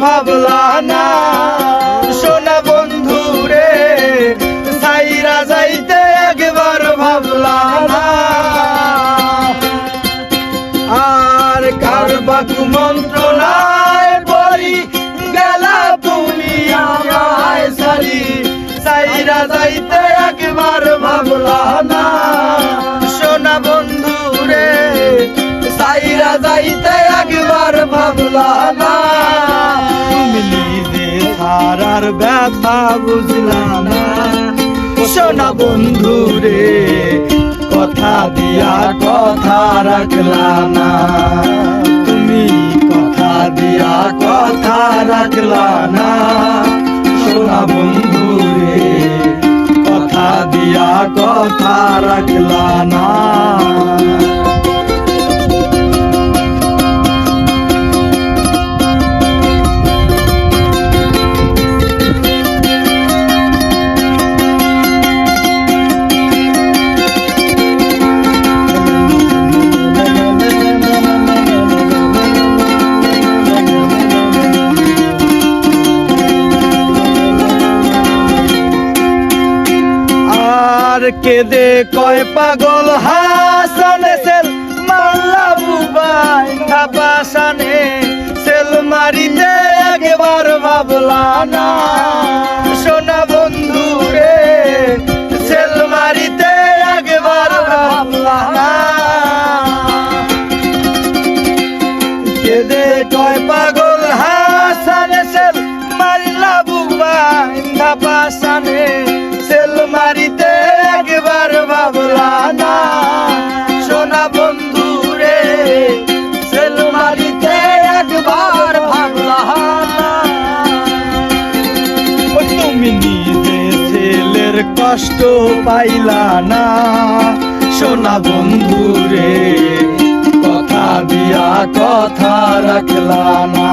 ভাবলা না সোনা বন্ধু রে সাইরা যাইতে একবার ভাবলা না আর কার বাকু মন্ত্রণায় পড়ি গেলা তুমি আমায় সারি সাইরা যাইতে একবার ভাবলা না সোনা বন্ধু রে সাইরা যাইতে একবার ভাবলা না তুমি নিজে সারার ব্যথা বুঝলা না সোনা বন্ধু রে কথা দিয়া কথা রাখলা না তুমি কথা দিয়া কথা রাখলা না সোনা বন্ধু রে কথা দিয়া কথা রাখলা না কেদে কয় পাগল হাসানে সেল মাল্লা বুবাই ধাপাসানে সেল মারিতে একবার ভাবলা না সোনা বন্ধু রে সেল মারিতে একবার ভাবলা না কেদে কয় পাগল হাসানে সেল মাল্লা বুবাই ধাপাসানে সেল মারিতে একবার ভাবলা না সোনা বন্ধু রে সেল মারিতে একবার ভাবলা না তুমি নিজে ছেলের কষ্ট পাইলা না সোনা বন্ধু রে কথা দিয়া কথা রাখলা না